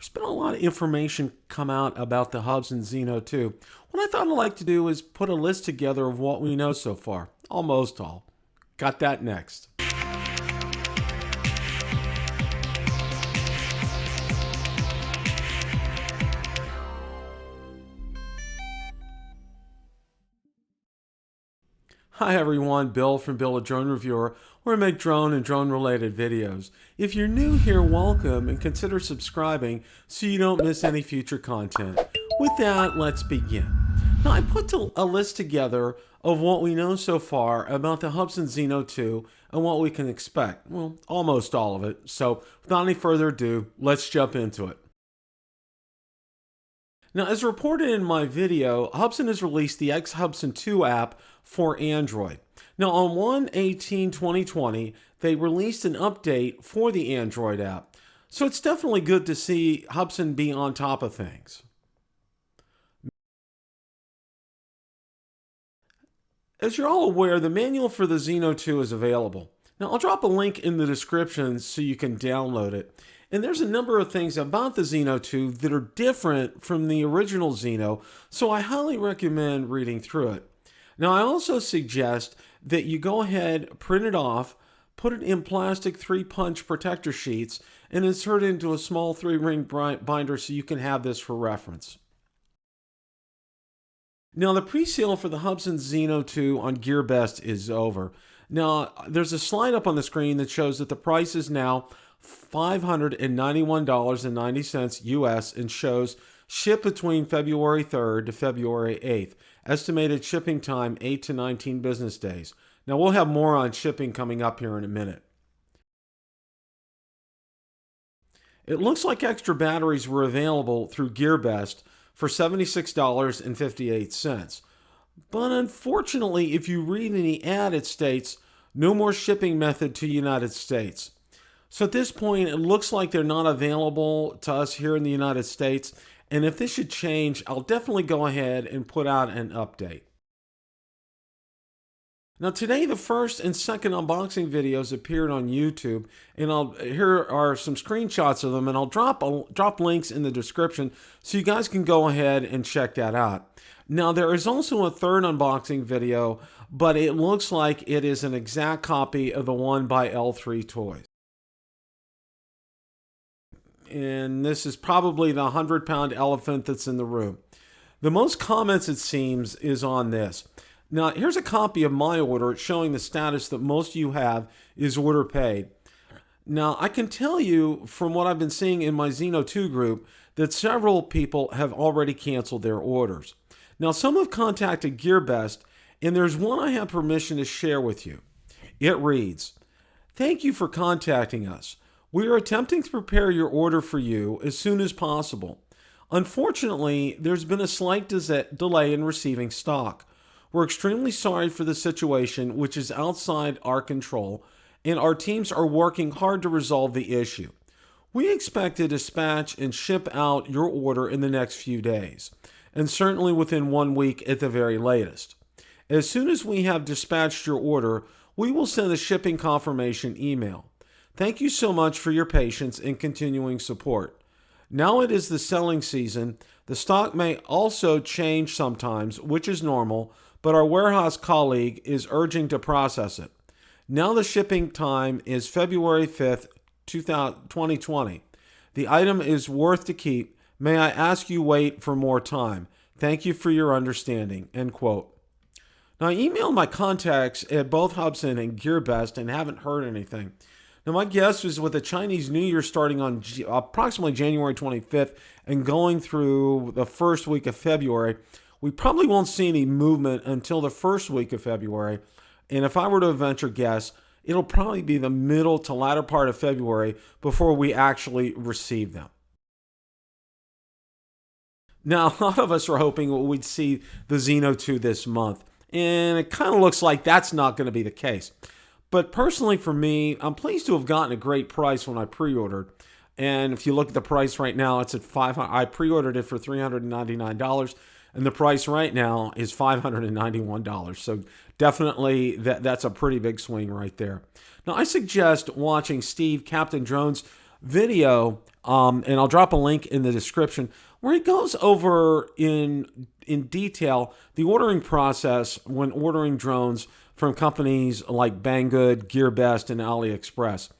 There's been a lot of information come out about the Hubsan Zino 2. What I thought I'd like to do is put a list together of what we know so far. Almost all. Got that next. Hi everyone, Bill from BillTheDroneReviewer, where I make drone and drone related videos. If you're new here, welcome and consider subscribing so you don't miss any future content. With that, let's begin. Now I put a list together of what we know so far about the Hubsan Zino 2 and what we can expect. Well, almost all of it. So without any further ado, let's jump into it. Now, as reported in my video, Hubsan has released the x-hubsan 2 app for Android. Now, on 1/18/2020, they released an update for the Android app. So it's definitely good to see Hubsan be on top of things. As you're all aware, the manual for the Zino 2 is available. Now, I'll drop a link in the description so you can download it. And there's a number of things about the Zino 2 that are different from the original Zino, so I highly recommend reading through it. Now, I also suggest that you go ahead, print it off, put it in plastic 3-punch protector sheets, and insert it into a small 3-ring binder so you can have this for reference. Now, the pre-sale for the Hubsan Zino 2 on Gearbest is over. Now, there's a slide up on the screen that shows that the price is now $591.90 US and shows ship between February 3rd to February 8th. Estimated shipping time 8 to 19 business days. Now, we'll have more on shipping coming up here in a minute. It looks like extra batteries were available through Gearbest for $76.58. But unfortunately, if you read in the ad, it states no more shipping method to United States. So at this point, it looks like they're not available to us here in the United States. And if this should change, I'll definitely go ahead and put out an update. Now today, the first and second unboxing videos appeared on YouTube, and here are some screenshots of them, and I'll drop links in the description so you guys can go ahead and check that out. Now there is also a third unboxing video, but it looks like it is an exact copy of the one by L3 Toys. And this is probably the 100-pound elephant that's in the room. The most comments, it seems, is on this. Now, here's a copy of my order showing the status that most of you have is order paid. Now, I can tell you from what I've been seeing in my Zino 2 group that several people have already canceled their orders. Now, some have contacted Gearbest, and there's one I have permission to share with you. It reads, "Thank you for contacting us. We are attempting to prepare your order for you as soon as possible. Unfortunately, there's been a slight delay in receiving stock. We're extremely sorry for the situation, which is outside our control, and our teams are working hard to resolve the issue. We expect to dispatch and ship out your order in the next few days, and certainly within 1 week at the very latest. As soon as we have dispatched your order, we will send a shipping confirmation email. Thank you so much for your patience and continuing support. Now it is the selling season. The stock may also change sometimes, which is normal, but our warehouse colleague is urging to process it. Now the shipping time is February 5th, 2020. The item is worth to keep. May I ask you wait for more time? Thank you for your understanding." End quote. Now I emailed my contacts at both Hubsan and Gearbest and haven't heard anything. Now, my guess is with the Chinese New Year starting on approximately January 25th and going through the first week of February, we probably won't see any movement until the first week of February. And if I were to venture guess, it'll probably be the middle to latter part of February before we actually receive them. Now, a lot of us are hoping we'd see the Zino 2 this month, and it kind of looks like that's not going to be the case. But personally for me, I'm pleased to have gotten a great price when I pre-ordered. And if you look at the price right now, it's at $500. I pre-ordered it for $399, and the price right now is $591. So definitely that's a pretty big swing right there. Now I suggest watching Steve, Captain Drone's video, and I'll drop a link in the description, where he goes over in detail the ordering process when ordering drones from companies like Banggood, Gearbest, and AliExpress.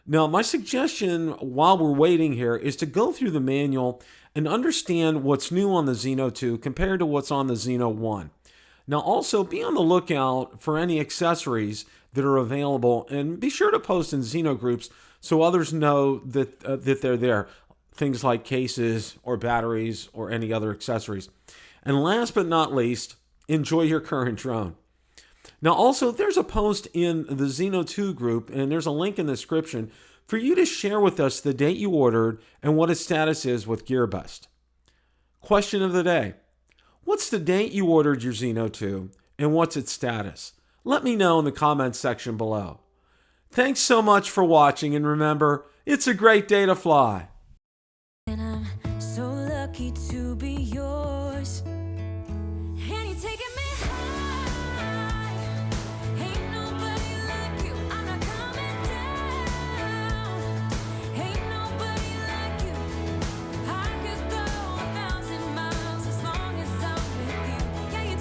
Now, my suggestion while we're waiting here is to go through the manual and understand what's new on the Zino 2 compared to what's on the Zino 1. Now, also be on the lookout for any accessories that are available, and be sure to post in Zino groups so others know that they're there. Things like cases or batteries or any other accessories. And last but not least, enjoy your current drone. Now, also, there's a post in the Zino 2 group, and there's a link in the description for you to share with us the date you ordered and what its status is with Gearbest. Question of the day. What's the date you ordered your Zino 2, and what's its status? Let me know in the comments section below. Thanks so much for watching, and remember, it's a great day to fly.